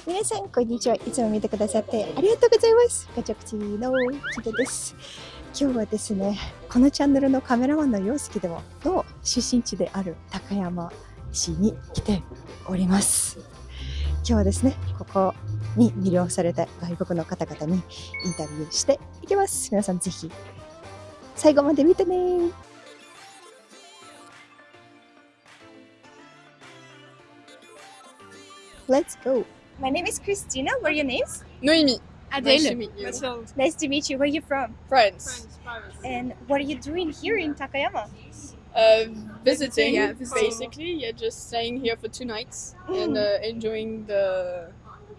皆さんこんにちは。いつも見てくださってありがとうございます。KachokTVの木戸です。今日はですね、このチャンネルのカメラマンの陽介でもの出身地である高山市に来ております。今日はですね、ここに魅了された外国の方々にインタビューしていきます。皆さんぜひ最後まで見てね。Let's go. My name is Christina. What are your names? Noémie. Adèle. Nice to meet you. Nice to meet you. Where are you from? France. And what are you doing here in Takayama? Visiting, Yeah, visiting. basically. Yeah, just staying here for 2 nights and enjoying the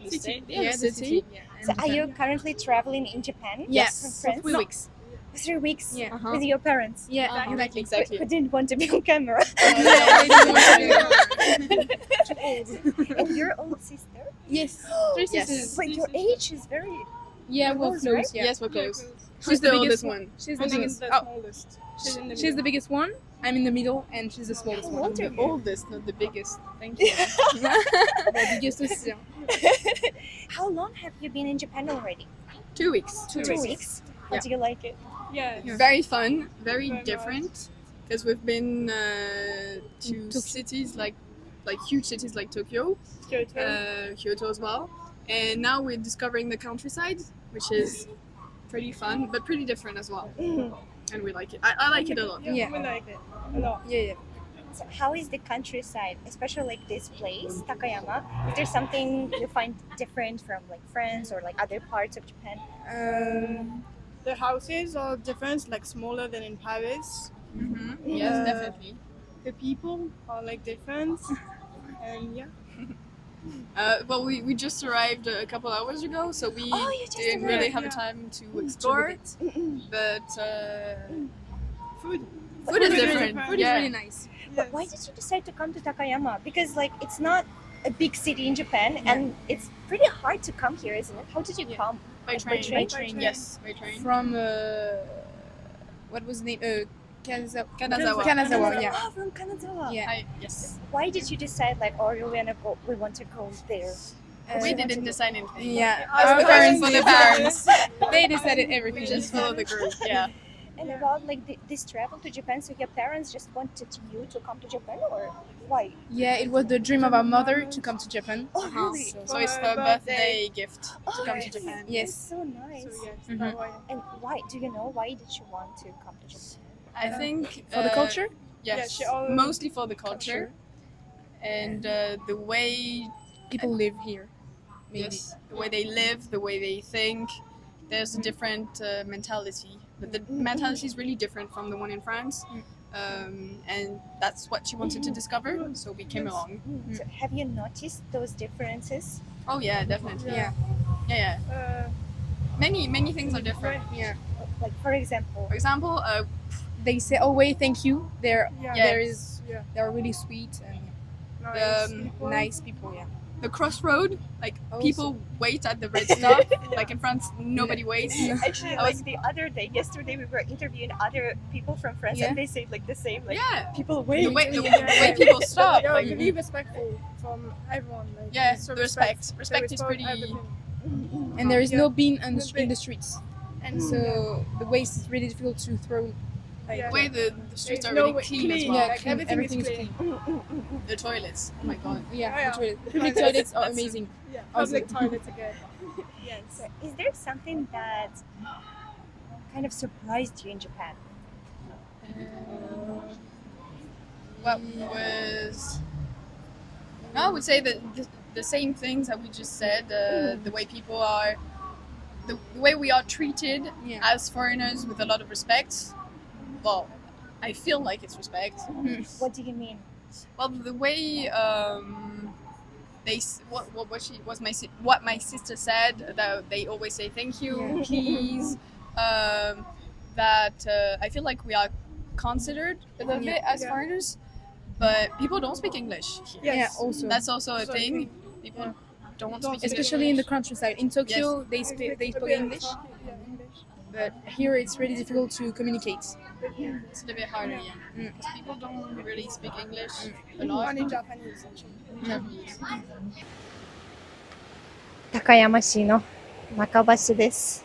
city. Yeah, the city. So are you currently traveling in Japan? Yes, From for France? 3 weeks. 3 weeks Yeah. with your parents? Yeah, Exactly. Who didn't want to be on camera? And your old sister? Yes, 3 Yes. sisters. But your age is very... Yeah, we're Close, close. right? Yeah. Yes, we're close. She's Who's the the biggest oldest one? She's the Who's biggest. the Oh, smallest? she's the biggest one. I'm in the middle, and she's the smallest How one. old are The you? oldest, not the biggest. Thank you. The biggest aussi. Hein. How long have you been in Japan already? 2 weeks. 2 weeks. How Yeah. do you like it? Yeah. Very fun, very Very different. Because we've been to Tokyo. cities like huge cities like Tokyo, Kyoto as well. And now we're discovering the countryside, which is pretty fun, but pretty different as well. And we like it. I like it a lot. Yeah. We like it a lot. Yeah. So how is the countryside, especially like this place, Takayama? Is there something you find different from like France or like other parts of Japan? The houses are different, like smaller than in Paris. Yes, definitely. The people are like different. And yeah. Well, we just arrived a couple hours ago, so we Oh, you just didn't really arrived, have yeah. time to explore it. But Food. food is is really different. different. Food Yeah. is really nice. But why did you decide to come to Takayama? Because like it's not a big city in Japan and it's pretty hard to come here, isn't it? How did you Yeah. come? By By train. train? Yes, by train. From what was the name? Kanazawa. Kanazawa. Yeah. Oh, from Kanazawa. Yeah. Yes. Why did you decide like, oh, we want to go there? We didn't decide anything. Yeah. Our Our parents parents for the did. parents. They decided We everything. just follow the group. Yeah. And about like this travel to Japan, so your parents just wanted you to come to Japan, or why? Yeah, it was the dream of our mother to come to Japan. Oh, really? So it's For her her birthday gift to Oh, come to I Japan. see. Yes. That's so nice. So yes, Mhm. that's why. And why? Do you know why did you want to come to Japan? I think For the culture? Yes, Yeah, she all- mostly for the culture and the way People live here. Maybe. yes, the way they live, the way they think. There's a different mentality. But the mentality is really different from the one in France, and that's what she wanted to discover. So we came along. So have you noticed those differences? Oh yeah, definitely. Yeah. Yeah. Many things are different. Yeah. Like for example, For example, They say, "Oh wait, thank you." They're Yeah. there is Yeah. they're really sweet and Nice Um, people. nice people. Yeah. the crossroad, like Also. people wait at the red stop. Like in France, nobody waits. actually, I like was- the other day, yesterday, we were interviewing other people from France, Yeah. and they say like the same, like Yeah. people The wait. way, the way people stop. Yeah, Like, really respectful from everyone. Like, yeah, so the respect. They Respect is pretty. everything. And there is Yeah. no bin in No bin. the streets, And so the waste is really difficult to throw. Like, Yeah. The way the streets There's are really no way- clean as clean, well. Yeah, like, clean. everything is Everything is clean. The toilets. Oh my god. Yeah, Yeah. the toilet. Public toilets are That's- amazing. Yeah, Also- public toilets again. Yes. So is there something that kind of surprised you in Japan? What was? I would say that the same things that we just said. The way people are, the way we are treated Yeah. as foreigners with a lot of respect. Well, I feel like it's respect. What do you mean? Well, the way what my sister said, that they always say thank you, Yeah. please. That I feel like we are considered a little bit as Yeah. foreigners, but people don't speak English here. Yes. Yeah, also. That's also a So, thing. People don't speak English. Especially in the countryside. In Tokyo, they speak English, Yeah, English. but here it's really difficult to communicate. It's a little bit harder, yeah. Mm. Because people don't really speak English a lot. Only Japanese actually. Japanese. 高山市の中橋です。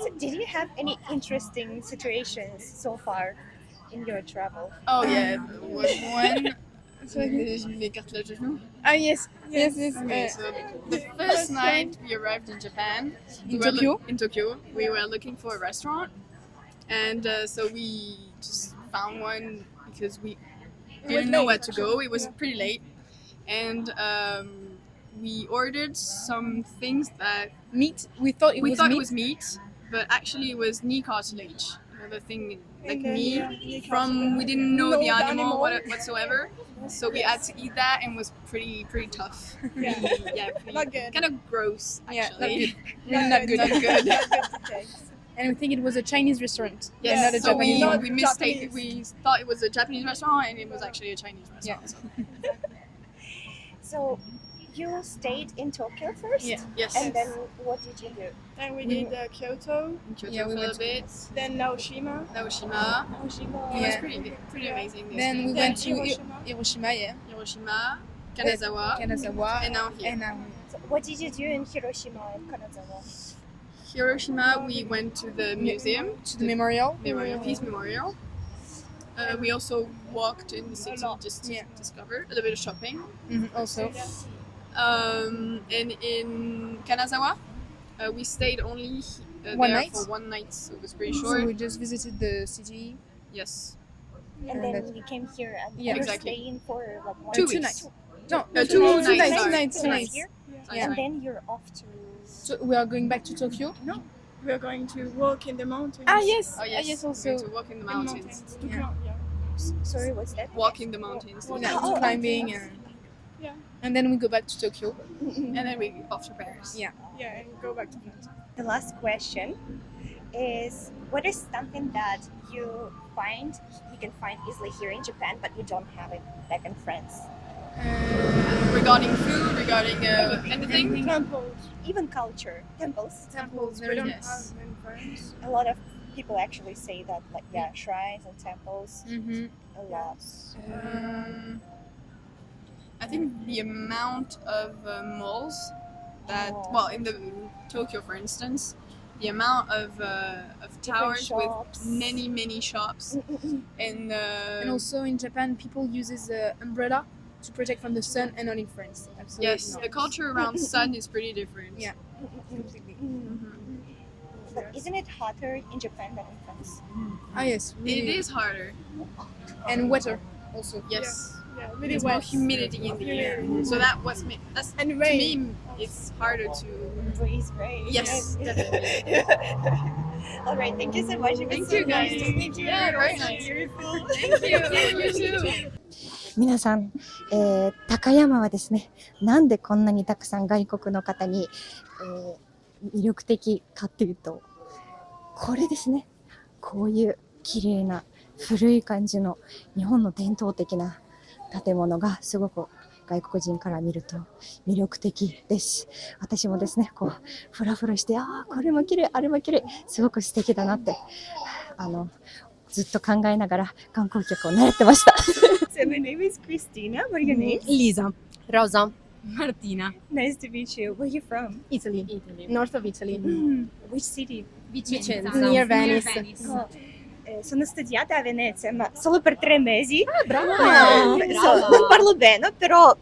So, did you have any interesting situations so far in your travel? Oh yeah, was one. Les cartilages de genoux. Ah yes, yes. Okay, so the first night we arrived in Japan, in Tokyo, we were looking for a restaurant, and so we just found one because we didn't know where to go. It was pretty late, and we ordered some things that Meat. We thought it it was meat. was meat, but actually it was knee cartilage. The thing like And then, knee knee from cartilage. we didn't know the animal animal. whatsoever, so we had to eat that and it was pretty tough. Yeah. Pretty, Not good. kind of gross Yeah, actually. not good. Not good. Not good. And we think it was a Chinese restaurant. Yes, and not a so Japanese one. we mistake. We thought it was a Japanese restaurant and it was actually a Chinese restaurant. So you stayed in Tokyo first? Yeah. Yes. And then what did you do? Then we did Kyoto, In Kyoto Yeah, we for a went little bit. then Naoshima. Naoshima. It was Yeah. pretty amazing. the Then we experience. went to Hiroshima. Hiroshima, yeah. Hiroshima, Kanazawa, Kanazawa, and now here. and now So what did you do in Hiroshima and Kanazawa? Hiroshima, we went to the museum, to the memorial. Peace Memorial. We also walked in the city lot. just to Yeah. discover a little bit of shopping. Also. And in Kanazawa, we stayed only One there night? for one night, so it was pretty So short. we just visited the city. Yes. And And then that's- you came here and Yeah, you're exactly. staying for like 2 2 weeks. nights. No, Two nights, two sorry. nights. here. Yeah. And then you're off to. So we are going back to Tokyo. We are going to walk in the mountains. Ah yes, Oh yes. also. We're going to walk in the In mountains. To Yeah. climb, yeah. Sorry, what's that? Walking the mountains. Yeah, Oh, climbing, Yeah. and then we go back to Tokyo. And then we off to Paris. Yeah. Yeah, and go back to France. The last question is: what is something that you can find easily here in Japan, but you don't have it back in France? Regarding food, regarding anything. Temples. Even culture, temples. Temples, We very don't nice. have in France. A lot of people actually say that, like, yeah, shrines and temples, Mm-hmm. a lot. I think the amount of malls that, Oh. well, in Tokyo, for instance, the amount of towers shops. with many shops, and And also in Japan, people uses umbrella to protect from the sun, and not in France. Absolutely yes, not. the culture around sun is pretty different. Yeah. Mm-hmm. Mhm. But isn't it hotter in Japan than in France? Ah yes, It really. is harder. And wetter also. Yes, Yeah, really there's more wet. humidity in the air, so that's And to rain. me it's harder to. Breeze, right? Yes, definitely. All right, thank you so much. It was Thank so you, guys. nice to meet you. Yeah, very nice. Beautiful. Thank you. You too. 皆さん、高山はですね、なんでこんなにたくさん外国の方に、魅力的かっていうと、これですね。こういう綺麗な古い感じの日本の伝統的な建物がすごく外国人から見ると魅力的です。私もですね、こうフラフラして、これも綺麗、あれも綺麗、すごく素敵だなってずっと考えながら観光客を習ってました。So my name is Christina. What are your names? Lisa, Rosa, Martina, Nice to meet you. Where are you from? Italy, north of Italy. Which city? Vicenza, Near Venice. Sono studiata a Venezia, ma solo per 3 mesi. brava! Non parlo bene, però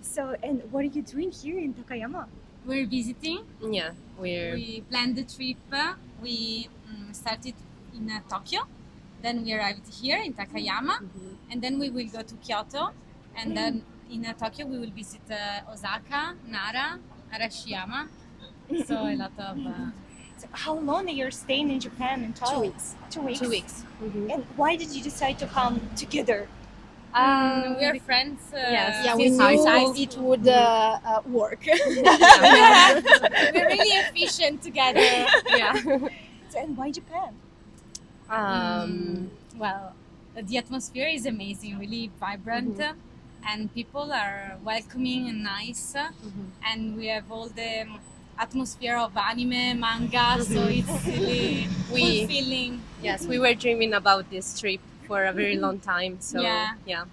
So, and what are you doing here in Takayama? We're visiting. Yeah, we're We planned the trip. We started in Tokyo. Then we arrived here in Takayama. And then we will go to Kyoto. And then in Tokyo we will visit Osaka, Nara, Arashiyama. So a lot of... So how long are you staying in Japan in total? 2 weeks. 2 weeks. 2 weeks. And why did you decide to come together? we are friends. Yes. Yeah, we since knew high school. it would work. We're really efficient together. Yeah. So, and why Japan? Well, the atmosphere is amazing, really vibrant, and people are welcoming and nice. And we have all the atmosphere of anime, manga, so it's really fulfilling. Yes, we were dreaming about this trip for a very long time. So Yeah. yeah.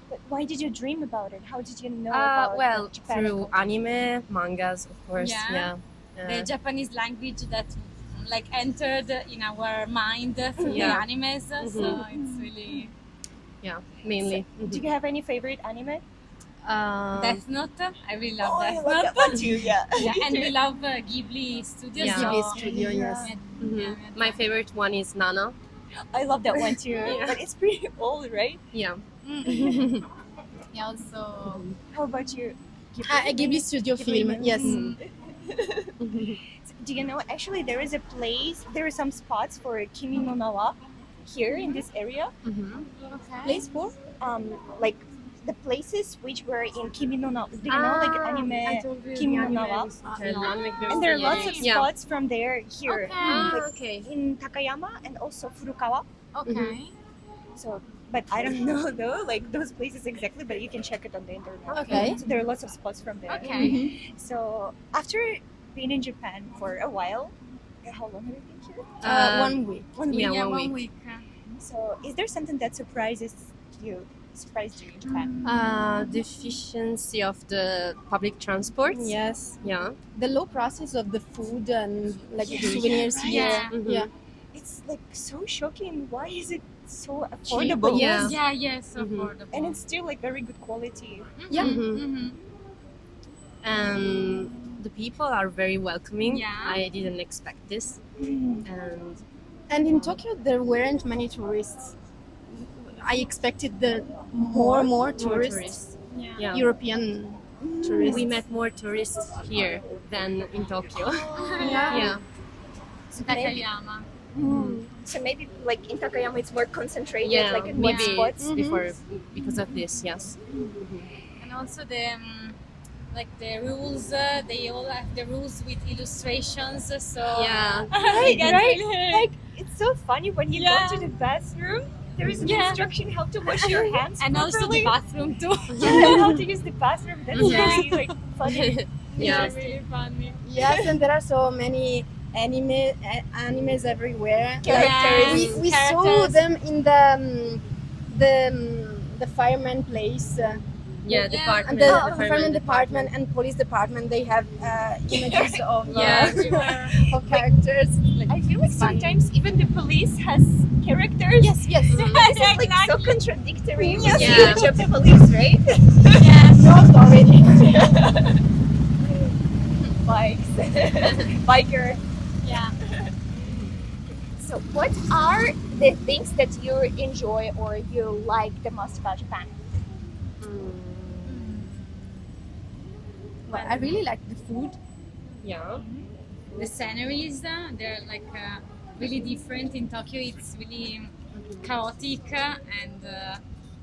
But why did you dream about it? How did you know about Well, Japan? through anime, mangas, of course. Yeah. Yeah. The Japanese language that like entered in our mind through the Yeah. animes. So it's really Yeah, mainly. Do you have any favorite anime? Death Note. I really love Oh, I Death love Note. that one too. Yeah. Yeah, and we love Ghibli Studios. Yeah. so- Ghibli Studio, yes. My favorite one is Nana. I love that one too. Yeah. But it's pretty old, right? Yeah. Yeah, also. How about you? Ghibli Studio film, yes. Do you know? Actually, there is a place. There are some spots for Kimi no Na wa here in this area. Place for? Like the places which were in Kimi no Na. Do you know like anime Kimi no Na wa? And there are lots of Yeah. spots from there here. Okay. Like, Okay. in Takayama and also Furukawa. Okay. So, but I don't know though, like those places exactly. But you can check it on the internet. Okay. So there are lots of spots from there. Okay. So after being in Japan for a while, how long have you been here? 1 week. 1 week. Yeah, Yeah, 1 1 week. week. So is there something that surprised you in Japan? Deficiency of the public transport. Yes. Yeah. The low prices of the food and like souvenirs here. Yeah. Yeah. It's like so shocking. Why is it so affordable? Yeah. Yeah, yes, Mhm. affordable. And it's still like very good quality. Yeah. And the people are very welcoming. Yeah. I didn't expect this. And And in Tokyo, there weren't many tourists. I expected more tourists, Yeah. yeah. European tourists. We met more tourists here than in Tokyo. Yeah. Yeah. Takayama. So maybe like in Takayama it's more concentrated, Yeah. like in one Maybe spots. before because of this. Yes. And also the like the rules, they all have the rules with illustrations. So Yeah. Right, Get right. really- Like it's so funny when you Yeah. go to the bathroom. There is an Yeah. instruction how to wash your hands and also properly. the bathroom too. Yeah, how to use the bathroom. That's Yeah. really like funny. Yeah. It's really funny. Yes, and there are so many animes everywhere. Characters. We saw Characters. them in the fireman place. Yeah. Yeah. Department. And the Department. fireman department and police department, they have images of, Yeah. of characters. I feel like sometimes even the police has characters. Yes, yes. This is like so contradictory. Yes. Yeah. Image of the police, right? Yes. Not already. Bikes, biker. Yeah. So, what are the things that you enjoy or you like the most about Japan? Well, I really like the food. Yeah. The sceneries, they're like really different. In Tokyo, it's really chaotic and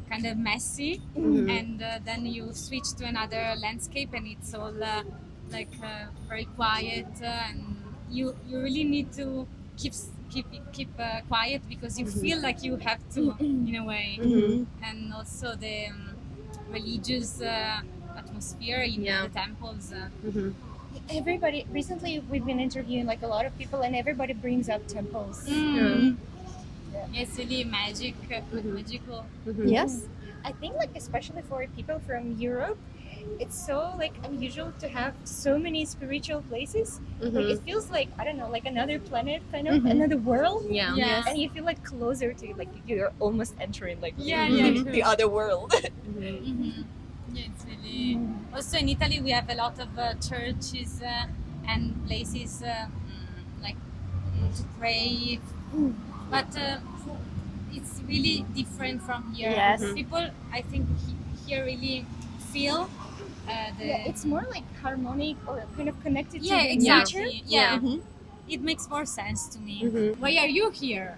kind of messy. And then you switch to another landscape, and it's all like very quiet. And you really need to keep quiet because you feel like you have to in a way. And also the religious atmosphere in Yeah. the temples. Everybody, recently we've been interviewing like a lot of people, and everybody brings up temples. Yeah, it's really magical. Yes. I think like especially for people from Europe, it's so like unusual to have so many spiritual places. Like it feels like, I don't know, like another planet, kind of another world. Yeah. Yeah. And you feel like closer to, like you're almost entering like Yeah, the other world. Yeah, it's really. Also in Italy, we have a lot of churches and places like to pray, but it's really different from here. Yes. People, I think, here really feel the. Yeah, it's more like harmonic or kind of connected Yeah, to the exactly. nature. Yeah, Mhm. it makes more sense to me. Mm-hmm. Why are you here?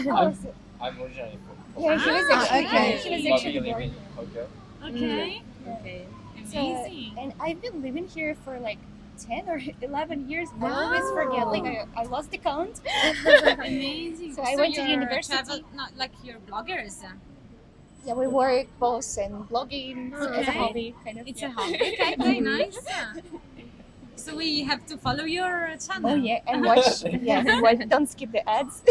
Oh, so- I'm originally from yeah, he was Ah, actually, okay. he was but actually we live born in here. Tokyo. Okay, Okay. amazing. And I've been living here for like 10 or 11 years. I always forget, like I lost the count. Amazing. So I went to you're university. not like you're bloggers. Yeah, we work both and blogging as a Okay. hobby, kind of. It's yeah. a hobby. Okay, very nice. So we have to follow your channel. Oh yeah, and watch. Yeah, don't skip the ads.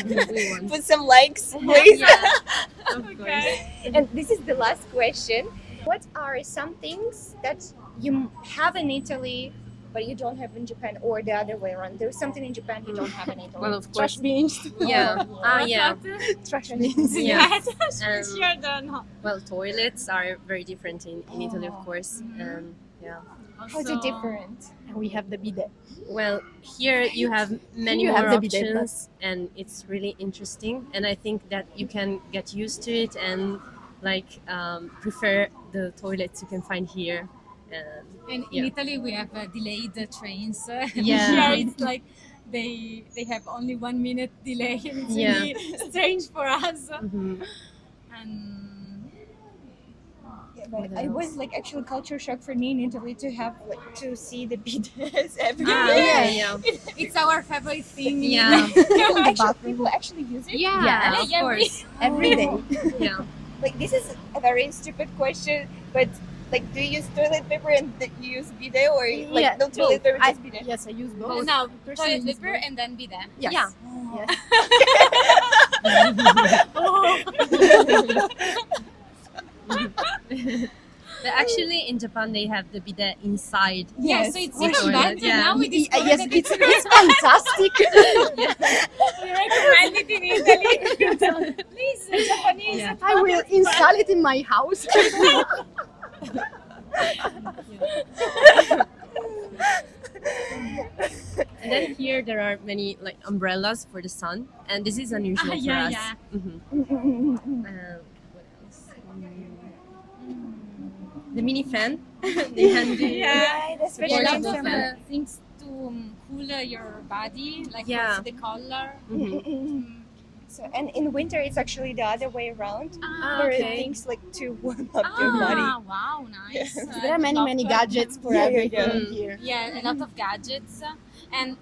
We want. Put some likes, please. Yeah. Of course. And this is the last question. What are some things that you have in Italy but you don't have in Japan, or the other way around? There's something in Japan you don't have in Italy. Well, of Trash course. bins. Yeah. Yeah. Trash bins. Yeah. Sure, they're not. Well, toilets are very different in Italy, of course. Yeah. How's it different? We have the bidet. Well, here you have many You more have the bidet options, and it's really interesting. And I think that you can get used to it and like prefer the toilets you can find here. And Yeah. in Italy, we have delayed trains. Yeah. Here it's like they have only 1 minute delay, and it's Yeah. really strange for us. Mhm. And Yeah, but What it was else? like actual culture shock for me in Italy to have like to see the bidets Ah, everywhere. yeah. it's our favorite thing. Yeah. People actually use it Yeah, of Yeah, course. every day. Yeah. Like this is a very stupid question, but like, do you use toilet paper and you use bidet, or like Yeah, no toilet paper, I, just bidet? yes, I use both. No, Personally toilet use paper both. and then bidet. Yes. Yeah. Yes. But actually, in Japan, they have the bidet inside. Yeah, Yes. so it's The even toilet, better. yeah. Now we discovered Yes, that it's fantastic. we recommend it in Italy. Please, Japanese. Yeah. I will install it in my house. And then here there are many like umbrellas for the sun, and this is unusual for yeah, us. yeah. Mhm. What else? The mini fan, the handy. Yeah, that's Yeah, very lots Portable of fan. things to cool your body, like Yeah. also the collar. Mhm. So, and in winter, it's actually the other way around. Ah, There are okay. things like to warm up your body. Wow, nice. There are many gadgets for Yeah, yeah, everything yeah. here. Yeah, a lot of gadgets. And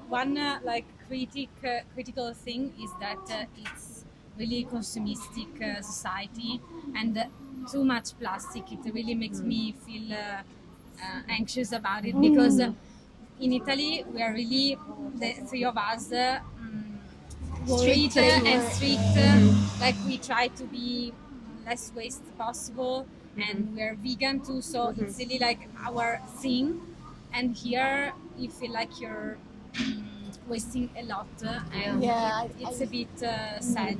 one like critical thing is that it's really consumistic society, and too much plastic. It really makes me feel anxious about it, because in Italy we are really, the three of us, worried and strict. Like we try to be less waste possible, and we are vegan too, so it's really like our thing. And here you feel like you're wasting a lot, and Yeah, it's a bit sad.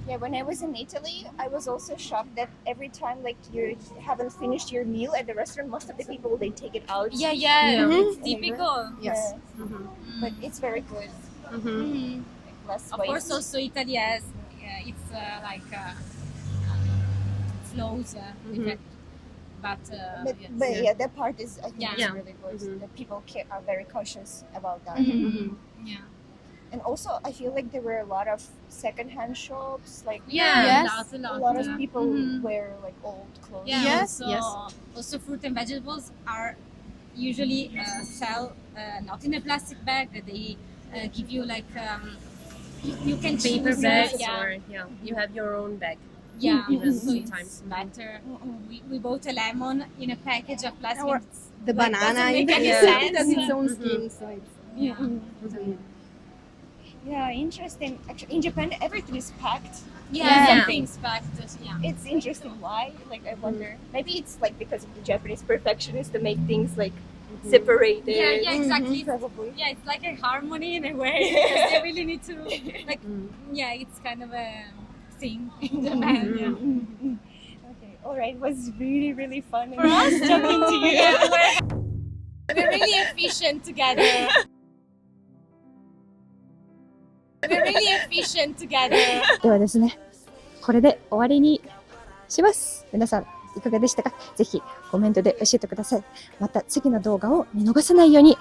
Yeah, when I was in Italy, I was also shocked that every time like you haven't finished your meal at the restaurant, most of the people they take it out. Yeah, Yeah. it's typical. Yes. Mhm. But it's very good. Mhm. Like less Of waste. course, also Italy has it's like flows with it, but But yeah, that part is I think Yeah. is Yeah. really good. Mhm. The people are very cautious about that. Mhm. yeah, And also, I feel like there were a lot of secondhand shops. Like Yeah. Yes. a a lot of people Mhm. wear like old clothes. Yeah, Yes, also, yes. also fruit and vegetables are usually sell not in a plastic bag. They give you like you can Paper choose, bags, yeah, or you have your own bag. yeah. even So sometimes. it's better. We bought a lemon in a package of plastic. Or It's- The like, banana doesn't make in any Yeah. sense. it has its own skin, so it's Yeah, interesting. Actually, in Japan, everything is packed. Yeah, Yeah. something's packed. Yeah. It's interesting why. Like, I wonder. Maybe it's like because of the Japanese perfectionists to make things like separated. Yeah, exactly. Probably. Yeah, it's like a harmony in a way, because they really need to, like, Mm. yeah, it's kind of a thing in Japan. Yeah. Okay. All right. It was really, really fun. For us, talking to you. We're really efficient together. We're really efficient together. ではですね、これで終わりにします。皆さん、いかがでしたか？ぜひコメントで教えてください。また次の動画を見逃さないように、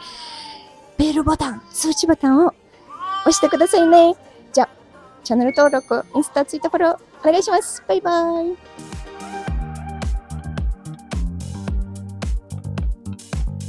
ベルボタン、通知ボタンを押してくださいね。じゃあ、チャンネル登録、インスタ、ツイッターフォローお願いします。バイバイ。